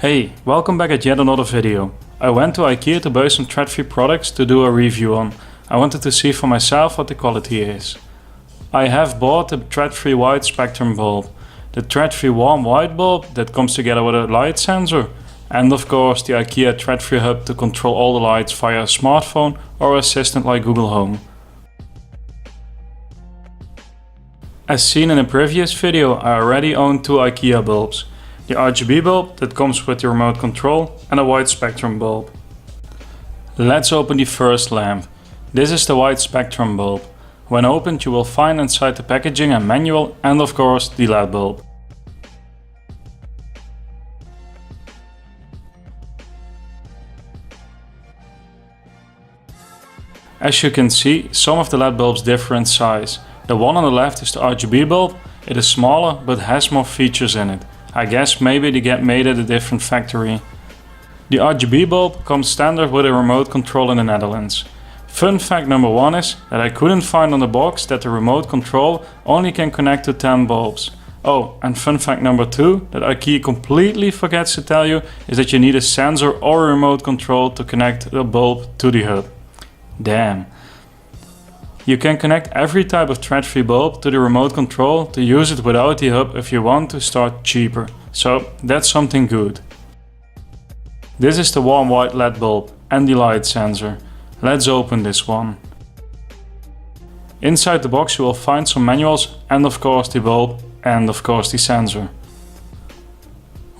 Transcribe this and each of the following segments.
Hey, welcome back at yet another video. I went to IKEA to buy some TRADFRI products to do a review on. I wanted to see for myself what the quality is. I have bought the TRADFRI wide spectrum bulb, the TRADFRI warm white bulb that comes together with a light sensor, and of course the IKEA TRADFRI hub to control all the lights via a smartphone or assistant like Google Home. As seen in a previous video, I already own two IKEA bulbs. The RGB bulb that comes with the remote control and a wide spectrum bulb. Let's open the first lamp. This is the wide spectrum bulb. When opened you will find inside the packaging a manual and of course the LED bulb. As you can see, some of the LED bulbs differ in size. The one on the left is the RGB bulb. It is smaller but has more features in it. I guess maybe they get made at a different factory. The RGB bulb comes standard with a remote control in the Netherlands. Fun fact number 1 is that I couldn't find on the box that the remote control only can connect to 10 bulbs. Oh, and fun fact number 2 that IKEA completely forgets to tell you is that you need a sensor or a remote control to connect the bulb to the hub. Damn. You can connect every type of TRADFRI bulb to the remote control to use it without the hub if you want to start cheaper. So that's something good. This is the warm white LED bulb and the light sensor. Let's open this one. Inside the box you will find some manuals and of course the bulb and of course the sensor.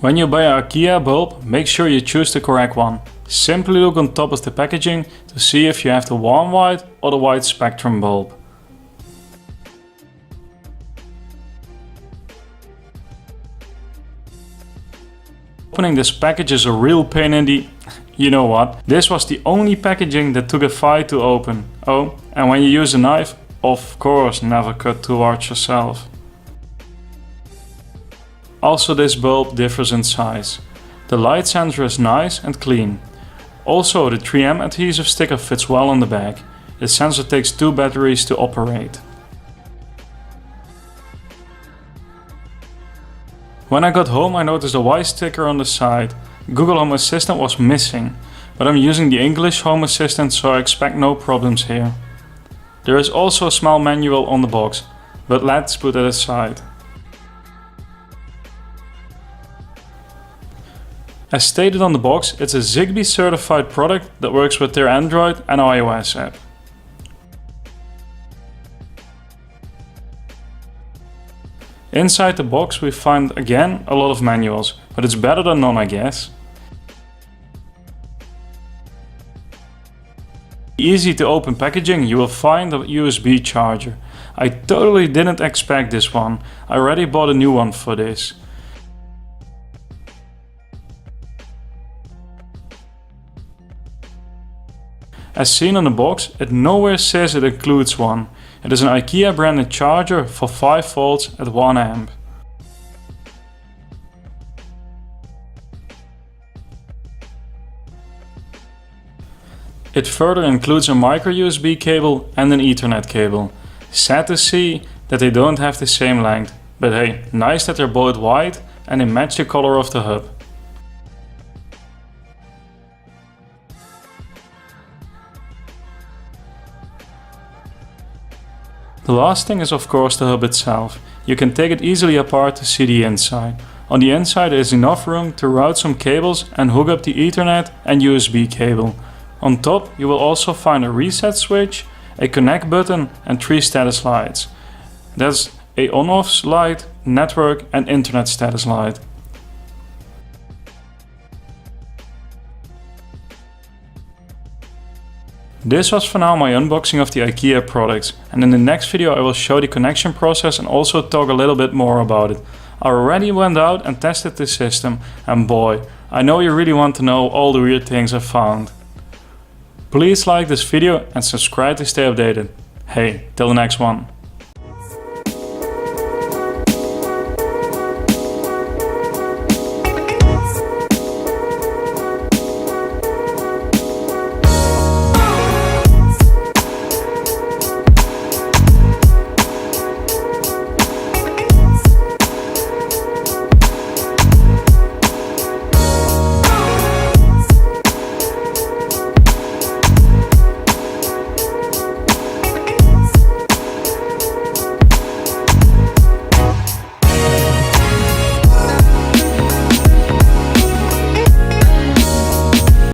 When you buy an IKEA bulb, make sure you choose the correct one. Simply look on top of the packaging to see if you have the warm white or the wide spectrum bulb. Opening this package is a real pain in the... you know what. This was the only packaging that took a fight to open. Oh, and when you use a knife, of course never cut too hard yourself. Also this bulb differs in size. The light sensor is nice and clean. Also the 3M adhesive sticker fits well on the back. The sensor takes 2 batteries to operate. When I got home I noticed a white sticker on the side. Google Home Assistant was missing, but I'm using the English Home Assistant so I expect no problems here. There is also a small manual on the box, but let's put that aside. As stated on the box, it's a Zigbee certified product that works with their Android and iOS app. Inside the box we find again a lot of manuals, but it's better than none I guess. Easy to open packaging you will find a USB charger. I totally didn't expect this one. I already bought a new one for this. As seen on the box, it nowhere says it includes one. It is an IKEA branded charger for 5 volts at 1 amp. It further includes a micro USB cable and an Ethernet cable. Sad to see that they don't have the same length, but hey, nice that they're both white and they match the color of the hub. The last thing is of course the hub itself. You can take it easily apart to see the inside. On the inside there is enough room to route some cables and hook up the Ethernet and USB cable. On top you will also find a reset switch, a connect button and 3 status lights. That's a on-off light, network and internet status light. This was for now my unboxing of the IKEA products, and in the next video I will show the connection process and also talk a little bit more about it. I already went out and tested the system and boy, I know you really want to know all the weird things I found. Please like this video and subscribe to stay updated. Hey, till the next one.